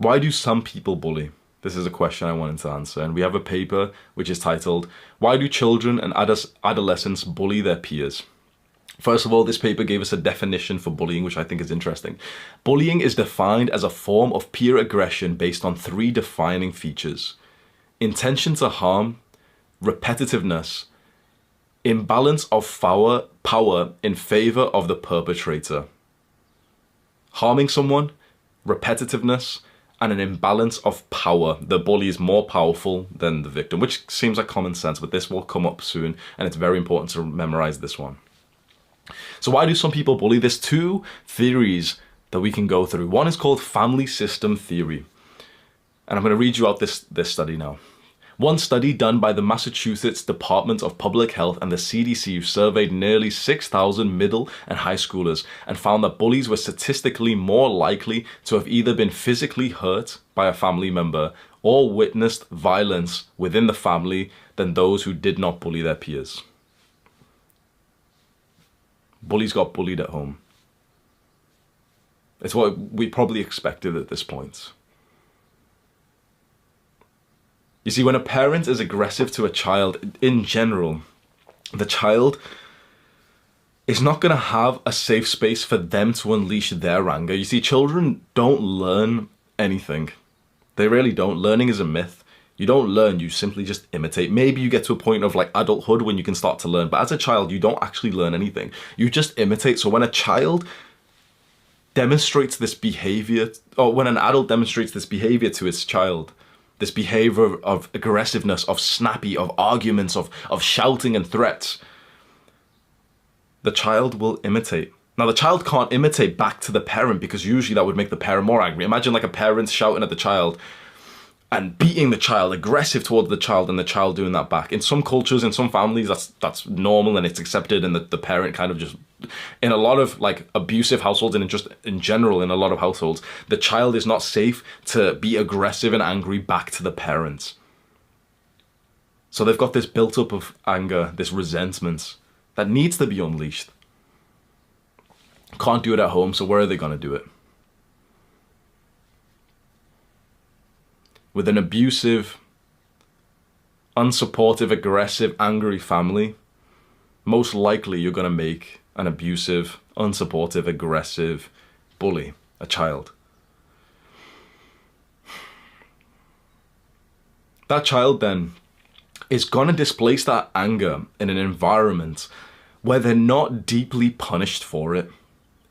Why do some people bully? This is a question I wanted to answer. And we have a paper which is titled, Why do children and adolescents bully their peers? First of all, this paper gave us a definition for bullying, which I think is interesting. Bullying is defined as a form of peer aggression based on 3 defining features: intention to harm, repetitiveness, imbalance of power in favor of the perpetrator. Harming someone, repetitiveness, and an imbalance of power. The bully is more powerful than the victim, which seems like common sense, but this will come up soon, and it's very important to memorize this one. So why do some people bully? There's 2 theories that we can go through. One is called family system theory. And I'm going to read you out this study now. One study done by the Massachusetts Department of Public Health and the CDC surveyed nearly 6,000 middle and high schoolers and found that bullies were statistically more likely to have either been physically hurt by a family member or witnessed violence within the family than those who did not bully their peers. Bullies got bullied at home. It's what we probably expected at this point. You see, when a parent is aggressive to a child, in general, the child is not going to have a safe space for them to unleash their anger. You see, children don't learn anything. They really don't. Learning is a myth. You don't learn, you simply just imitate. Maybe you get to a point of like adulthood when you can start to learn, but as a child, you don't actually learn anything. You just imitate. So when a child demonstrates this behavior, or when an adult demonstrates this behavior to his child, this behavior of aggressiveness, of snappy, of arguments, of shouting and threats, the child will imitate. Now, the child can't imitate back to the parent because usually that would make the parent more angry. Imagine like a parent shouting at the child and beating the child, aggressive towards the child, and the child doing that back. In some cultures, in some families, that's normal and it's accepted, and the parent kind of just, in a lot of like abusive households and just in general in a lot of households, the child is not safe to be aggressive and angry back to the parents. So they've got this built up of anger, this resentment that needs to be unleashed. Can't do it at home, so where are they going to do it? With an abusive, unsupportive, aggressive, angry family, most likely you're going to make an abusive, unsupportive, aggressive bully, a child. That child then is going to displace that anger in an environment where they're not deeply punished for it.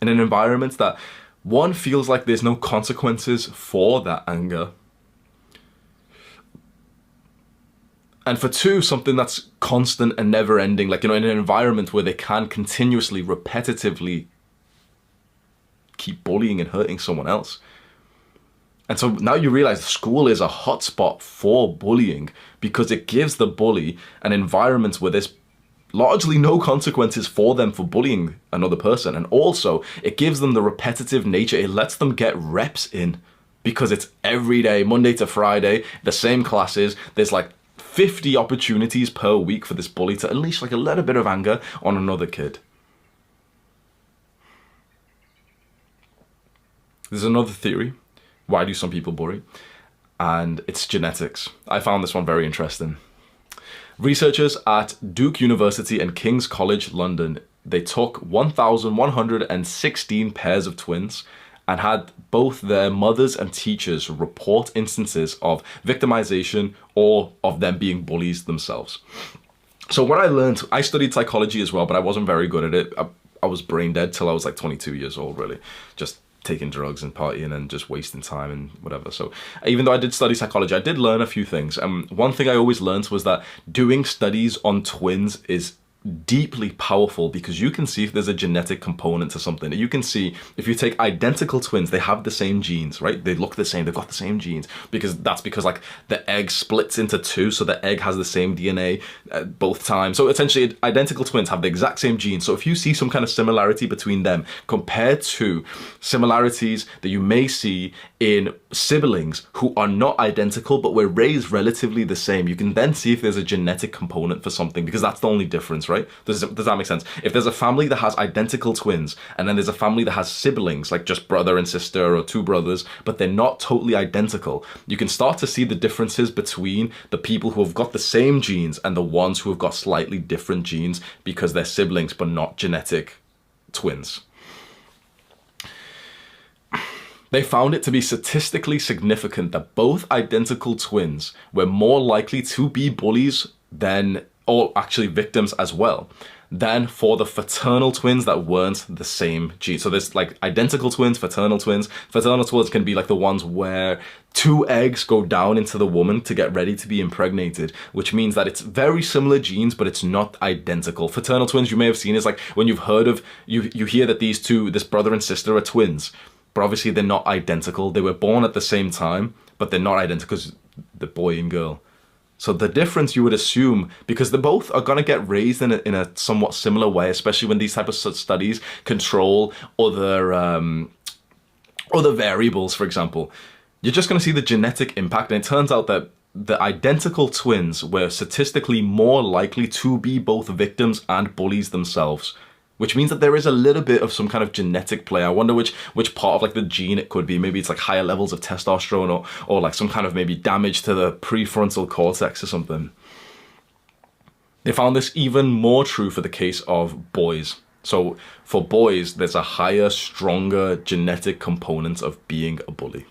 In an environment that, one, feels like there's no consequences for that anger. And for 2, something that's constant and never ending, like, in an environment where they can continuously, repetitively keep bullying and hurting someone else. And so now you realize school is a hotspot for bullying because it gives the bully an environment where there's largely no consequences for them for bullying another person. And also it gives them the repetitive nature. It lets them get reps in because it's every day, Monday to Friday, the same classes. There's like 50 opportunities per week for this bully to unleash like a little bit of anger on another kid. There's another theory. Why do some people bully? And it's genetics. I found this one very interesting. Researchers at Duke University and King's College London, they took 1,116 pairs of twins and had both their mothers and teachers report instances of victimization or of them being bullies themselves. So what I learned, I studied psychology as well, but I wasn't very good at it. I was brain dead till I was like 22 years old, really. Just taking drugs and partying and just wasting time and whatever. So even though I did study psychology, I did learn a few things. One thing I always learned was that doing studies on twins is deeply powerful because you can see if there's a genetic component to something. You can see if you take identical twins, they have the same genes, right? They look the same, they've got the same genes because like the egg splits into 2, so the egg has the same DNA both times. So essentially identical twins have the exact same genes. So if you see some kind of similarity between them compared to similarities that you may see in siblings who are not identical but were raised relatively the same, you can then see if there's a genetic component for something because that's the only difference, right? right? Does that make sense? If there's a family that has identical twins, and then there's a family that has siblings, like just brother and sister or two brothers, but they're not totally identical, you can start to see the differences between the people who have got the same genes and the ones who have got slightly different genes because they're siblings but not genetic twins. They found it to be statistically significant that both identical twins were more likely to be bullies than, or actually victims as well, than for the fraternal twins that weren't the same gene. So there's like identical twins, fraternal twins. Fraternal twins can be like the ones where two eggs go down into the woman to get ready to be impregnated, which means that it's very similar genes, but it's not identical. Fraternal twins, you may have seen, is like when you've heard of, you hear that this brother and sister are twins, but obviously they're not identical. They were born at the same time, but they're not identical because the boy and girl. So the difference, you would assume, because they both are going to get raised in a somewhat similar way, especially when these type of studies control other variables, for example, you're just going to see the genetic impact. And it turns out that the identical twins were statistically more likely to be both victims and bullies themselves, which means that there is a little bit of some kind of genetic play. I wonder which part of like the gene it could be. Maybe it's like higher levels of testosterone or like some kind of maybe damage to the prefrontal cortex or something. They found this even more true for the case of boys. So for boys, there's a higher, stronger genetic component of being a bully.